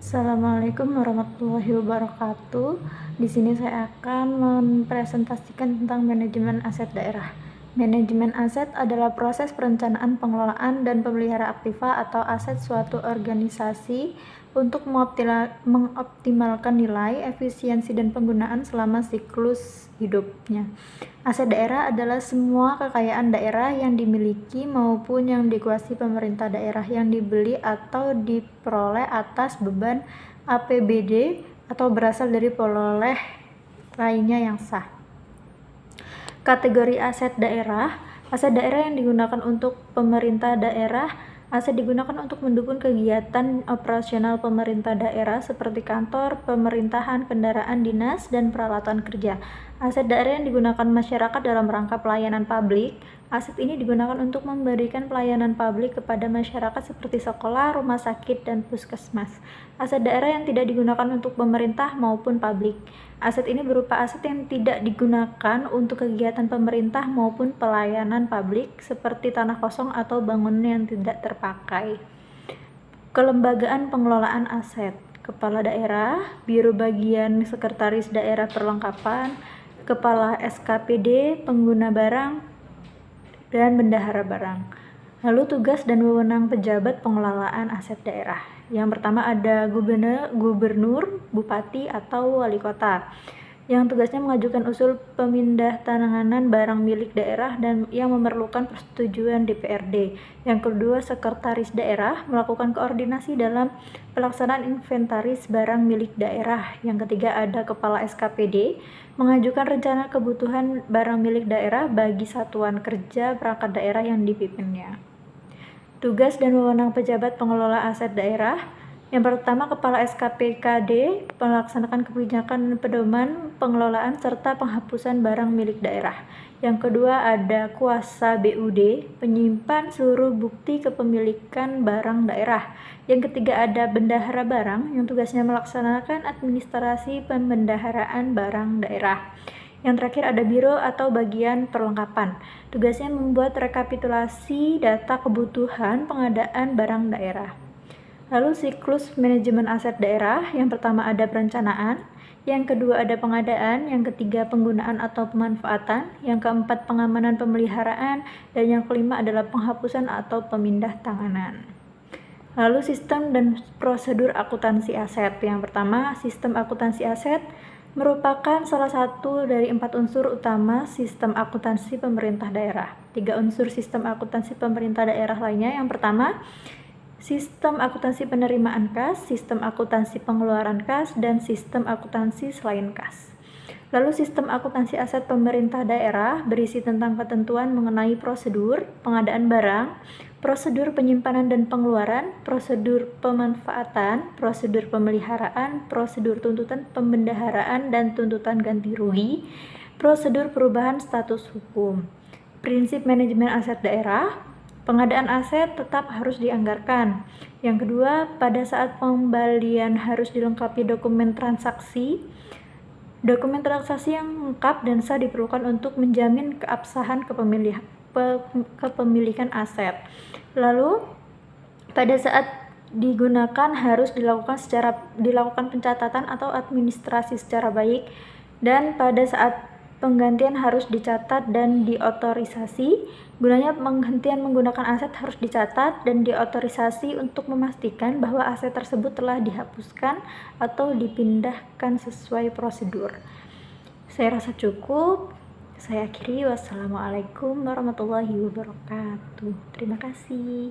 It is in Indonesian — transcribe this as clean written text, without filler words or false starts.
Assalamualaikum warahmatullahi wabarakatuh. Di sini saya akan mempresentasikan tentang manajemen aset daerah. Manajemen aset adalah proses perencanaan, pengelolaan, dan pemeliharaan aktiva atau aset suatu organisasi untuk mengoptimalkan nilai, efisiensi, dan penggunaan selama siklus hidupnya. Aset daerah adalah semua kekayaan daerah yang dimiliki maupun yang dikuasai pemerintah daerah yang dibeli atau diperoleh atas beban APBD atau berasal dari peroleh lainnya yang sah. Kategori aset daerah yang digunakan untuk pemerintah daerah. Aset digunakan untuk mendukung kegiatan operasional pemerintah daerah seperti kantor, pemerintahan, kendaraan dinas, dan peralatan kerja. Aset daerah yang digunakan masyarakat dalam rangka pelayanan publik. Aset ini digunakan untuk memberikan pelayanan publik kepada masyarakat seperti sekolah, rumah sakit, dan puskesmas. Aset daerah yang tidak digunakan untuk pemerintah maupun publik. Aset ini berupa aset yang tidak digunakan untuk kegiatan pemerintah maupun pelayanan publik seperti tanah kosong atau bangunan yang tidak terpakai. Kelembagaan pengelolaan aset: Kepala Daerah, Biro Bagian Sekretaris Daerah Perlengkapan, Kepala SKPD, Pengguna Barang, dan Bendahara Barang. Lalu tugas dan wewenang pejabat pengelolaan aset daerah. Yang pertama ada gubernur, bupati, atau wali kota, yang tugasnya mengajukan usul pemindahtanahanan barang milik daerah dan yang memerlukan persetujuan DPRD. Yang kedua, sekretaris daerah melakukan koordinasi dalam pelaksanaan inventaris barang milik daerah. Yang ketiga ada kepala SKPD, mengajukan rencana kebutuhan barang milik daerah bagi satuan kerja perangkat daerah yang dipimpinnya. Tugas dan wewenang pejabat pengelola aset daerah. Yang pertama, Kepala SKPKD melaksanakan kebijakan pedoman pengelolaan serta penghapusan barang milik daerah. Yang kedua ada kuasa BUD, penyimpan seluruh bukti kepemilikan barang daerah. Yang ketiga ada bendahara barang, yang tugasnya melaksanakan administrasi pembendaharaan barang daerah. Yang terakhir ada biro atau bagian perlengkapan, tugasnya membuat rekapitulasi data kebutuhan pengadaan barang daerah. Lalu siklus manajemen aset daerah, yang pertama ada perencanaan, yang kedua ada pengadaan, yang ketiga penggunaan atau pemanfaatan, yang keempat pengamanan pemeliharaan, dan yang kelima adalah penghapusan atau pemindah tanganan. Lalu sistem dan prosedur akuntansi aset. Yang pertama, sistem akuntansi aset merupakan salah satu dari 4 unsur utama sistem akuntansi pemerintah daerah. 3 unsur sistem akuntansi pemerintah daerah lainnya. Yang pertama, sistem akuntansi penerimaan kas, sistem akuntansi pengeluaran kas, dan sistem akuntansi selain kas. Lalu sistem akuntansi aset pemerintah daerah berisi tentang ketentuan mengenai prosedur pengadaan barang, prosedur penyimpanan dan pengeluaran, prosedur pemanfaatan, prosedur pemeliharaan, prosedur tuntutan pembendaharaan dan tuntutan ganti rugi, prosedur perubahan status hukum. Prinsip manajemen aset daerah: pengadaan aset tetap harus dianggarkan. Yang kedua, pada saat pembelian harus dilengkapi dokumen transaksi. Dokumen transaksi yang lengkap dan sah diperlukan untuk menjamin keabsahan kepemilikan aset. Lalu, pada saat digunakan harus dilakukan pencatatan atau administrasi secara baik, dan pada saat penggantian harus dicatat dan diotorisasi. Gunanya penghentian menggunakan aset harus dicatat dan diotorisasi untuk memastikan bahwa aset tersebut telah dihapuskan atau dipindahkan sesuai prosedur. Saya rasa cukup. Saya akhiri. Wassalamualaikum warahmatullahi wabarakatuh. Terima kasih.